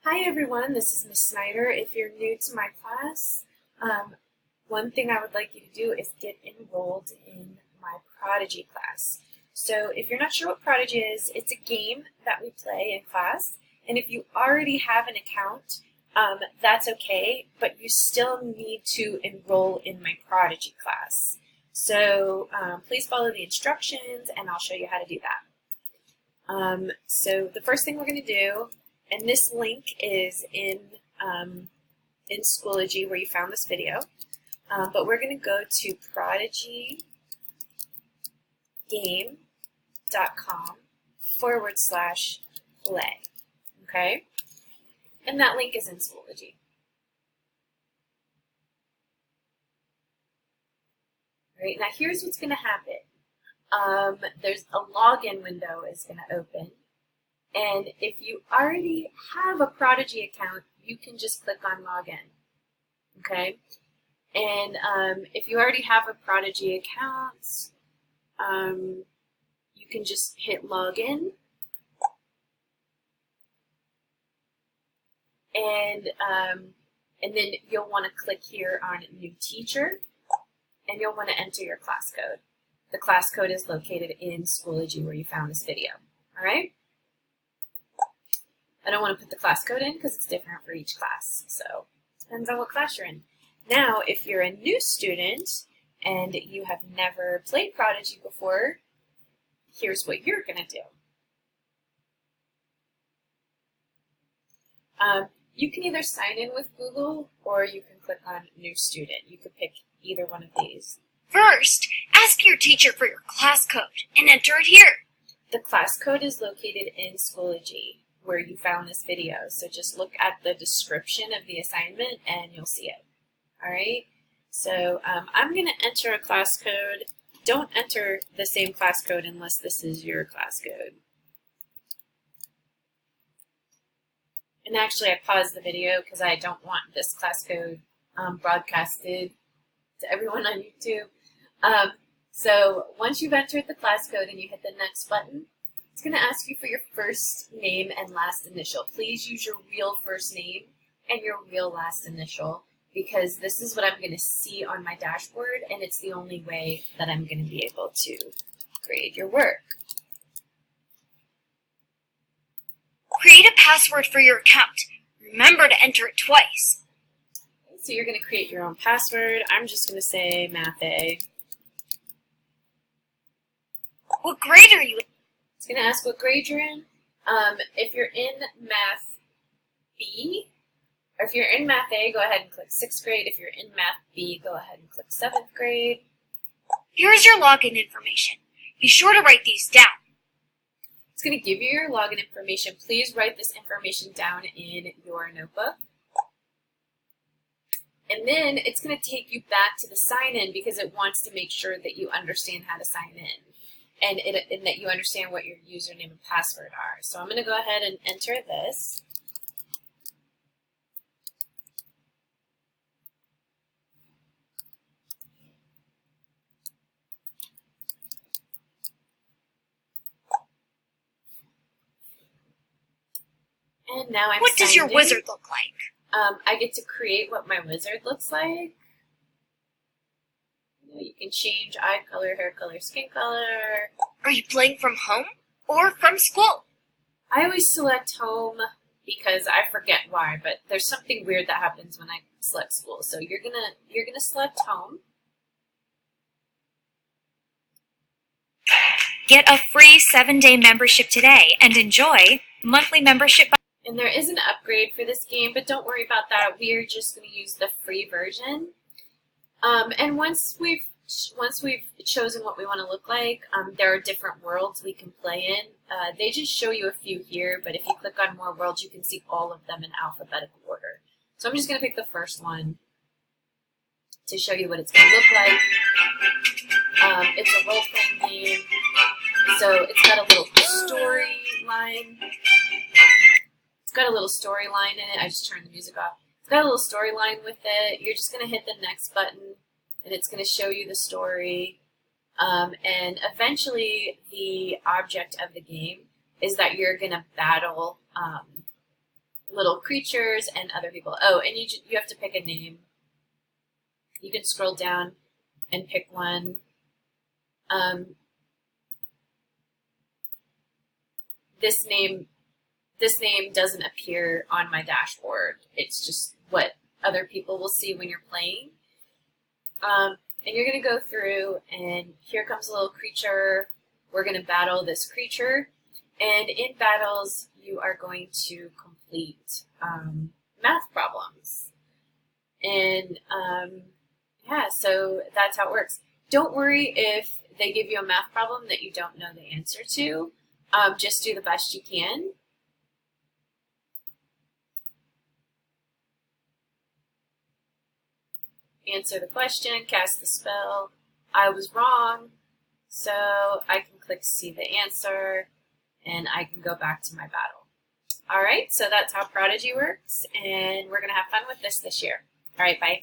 Hi everyone, this is Miss Snyder. If you're new to my class, one thing I would like you to do is get enrolled in my Prodigy class. So if you're not sure what Prodigy is, it's a game that we play in class, and if you already have an account, that's okay, but you still need to enroll in my Prodigy class. So please follow the instructions and I'll show you how to do that. So the first thing we're going to do, and this link is in Schoology where you found this video, but we're going to go to prodigygame.com/play, okay? And that link is in Schoology. All right, now here's what's going to happen. There's a login window is going to open. And if you already have a Prodigy account, you can just click on Login, okay? And if you already have a Prodigy account, you can just hit Login. And then you'll want to click here on New Teacher, and you'll want to enter your class code. The class code is located in Schoology where you found this video, all right? I don't want to put the class code in because it's different for each class, so it depends on what class you're in. Now, if you're a new student and you have never played Prodigy before, here's what you're going to do. You can either sign in with Google or you can click on New Student. You could pick either one of these. First, ask your teacher for your class code and enter it here. The class code is located in Schoology where you found this video. So just look at the description of the assignment and you'll see it. All right. So I'm going to enter a class code. Don't enter the same class code unless this is your class code. And actually I paused the video because I don't want this class code broadcasted to everyone on YouTube. So once you've entered the class code and you hit the next button, it's going to ask you for your first name and last initial. Please use your real first name and your real last initial because this is what I'm going to see on my dashboard and it's the only way that I'm going to be able to grade your work. Create a password for your account. Remember to enter it twice. So you're going to create your own password. I'm just going to say Math A. What grade are you in? It's going to ask what grade you're in. If you're in Math B, or if you're in Math A, go ahead and click 6th grade. If you're in Math B, go ahead and click 7th grade. Here's your login information. Be sure to write these down. It's going to give you your login information. Please write this information down in your notebook. And then it's going to take you back to the sign-in because it wants to make sure that you understand how to sign in. And that you understand what your username and password are. So I'm going to go ahead and enter this. And now I'm What does your signed in. wizard look like? I get to create what my wizard looks like. You can change eye color, hair color, skin color. Are you playing from home or from school? I always select home because I forget why, but there's something weird that happens when I select school. So you're gonna select home. Get a free 7-day membership today and enjoy monthly membership. And there is an upgrade for this game, but don't worry about that. We are just going to use the free version. And once we've chosen what we want to look like, there are different worlds we can play in. They just show you a few here, but if you click on more worlds, you can see all of them in alphabetical order. So I'm just going to pick the first one to show you what it's going to look like. It's a role-playing game, so it's got a little storyline. It's got a little storyline in it. I just turned the music off. It's got a little storyline with it. You're just going to hit the next button, and it's going to show you the story. And eventually, the object of the game is that you're going to battle little creatures and other people. Oh, and you have to pick a name. You can scroll down and pick one. This name doesn't appear on my dashboard. It's just what other people will see when you're playing. And you're going to go through, and here comes a little creature. We're going to battle this creature. And in battles, you are going to complete math problems. And yeah, so that's how it works. Don't worry if they give you a math problem that you don't know the answer to. Just do the best you can. Answer the question, cast the spell. I was wrong, so I can click see the answer, and I can go back to my battle. All right, so that's how Prodigy works, and we're going to have fun with this year. All right, bye.